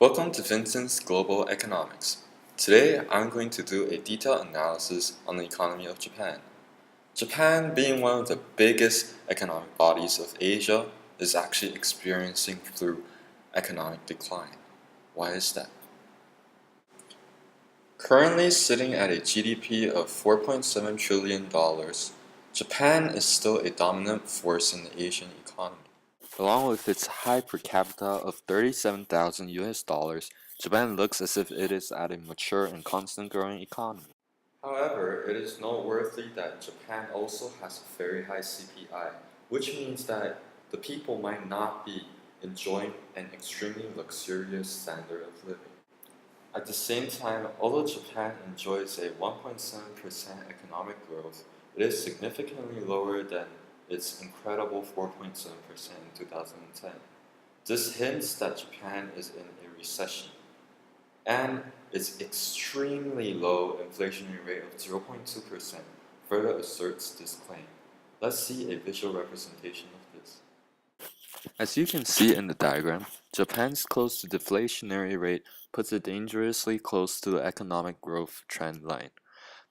Welcome to Vincent's Global Economics. Today I'm going to do a detailed analysis on the economy of Japan. Japan, being one of the biggest economic bodies of Asia, is actually experiencing through economic decline. Why is that? Currently sitting at a GDP of $4.7 trillion, Japan is still a dominant force in the Asian economy. Along with its high per capita of 37,000 US dollars, Japan looks as if it is at a mature and constant growing economy. However, it is noteworthy that Japan also has a very high CPI, which means that the people might not be enjoying an extremely luxurious standard of living. At the same time, although Japan enjoys a 1.7% economic growth, it is significantly lower than its incredible 4.7% in 2010. This hints that Japan is in a recession, and its extremely low inflationary rate of 0.2% further asserts this claim. Let's see a visual representation of this. As you can see in the diagram, Japan's close to deflationary rate puts it dangerously close to the economic growth trend line.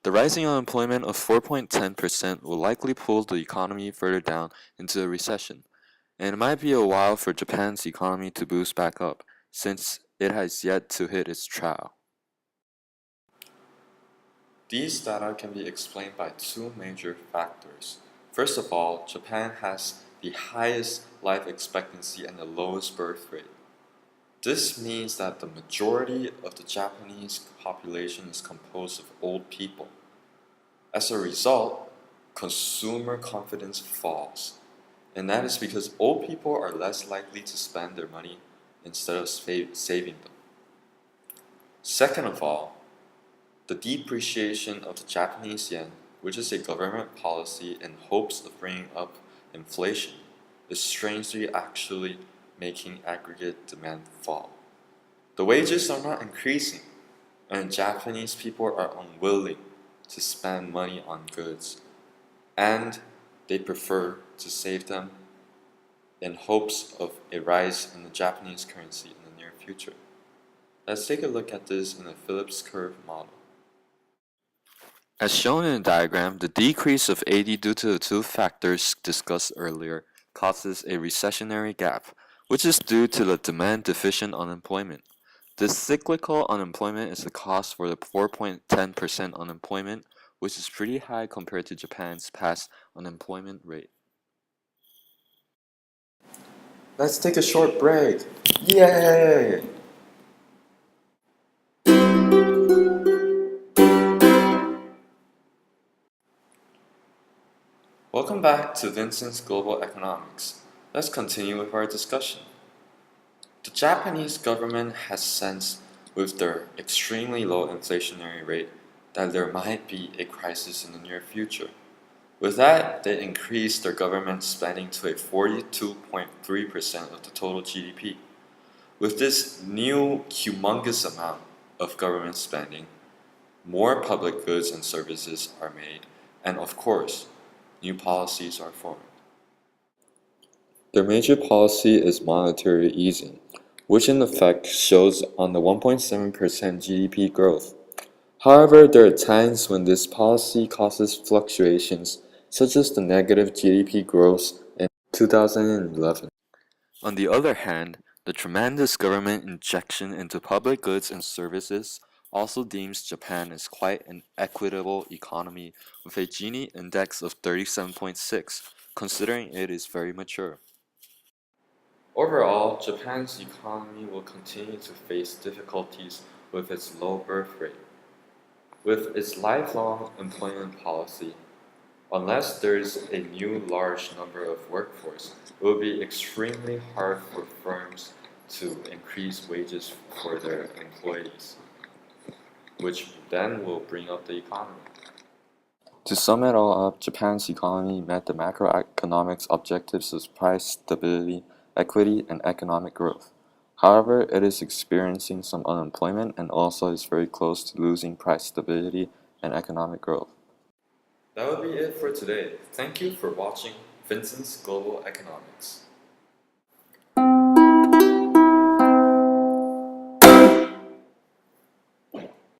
The rising unemployment of 4.10% will likely pull the economy further down into a recession, and it might be a while for Japan's economy to boost back up, since it has yet to hit its trough. These data can be explained by two major factors. First of all, Japan has the highest life expectancy and the lowest birth rate. This means that the majority of the Japanese population is composed of old people. As a result, consumer confidence falls, and that is because old people are less likely to spend their money instead of saving them. Second of all, the depreciation of the Japanese yen, which is a government policy in hopes of bringing up inflation, is strangely actually making aggregate demand fall. The wages are not increasing, and Japanese people are unwilling to spend money on goods, and they prefer to save them in hopes of a rise in the Japanese currency in the near future. Let's take a look at this in a Phillips curve model. As shown in the diagram, the decrease of AD due to the two factors discussed earlier causes a recessionary gap, which is due to the demand-deficient unemployment. This cyclical unemployment is the cause for the 4.10% unemployment, which is pretty high compared to Japan's past unemployment rate. Let's take a short break. Yay! Welcome back to Vincent's Global Economics. Let's continue with our discussion. The Japanese government has sensed, with their extremely low inflationary rate, that there might be a crisis in the near future. With that, they increased their government spending to a 42.3% of the total GDP. With this new humongous amount of government spending, more public goods and services are made, and of course, new policies are formed. Their major policy is monetary easing, which in effect shows on the 1.7% GDP growth. However, there are times when this policy causes fluctuations, such as the negative GDP growth in 2011. On the other hand, the tremendous government injection into public goods and services also deems Japan as quite an equitable economy with a Gini index of 37.6, considering it is very mature. Overall, Japan's economy will continue to face difficulties with its low birth rate. With its lifelong employment policy, unless there is a new large number of workforce, it will be extremely hard for firms to increase wages for their employees, which then will bring up the economy. To sum it all up, Japan's economy met the macroeconomics objectives of price stability, equity, and economic growth. However, it is experiencing some unemployment and also is very close to losing price stability and economic growth. That would be it for today. Thank you for watching Vincent's Global Economics.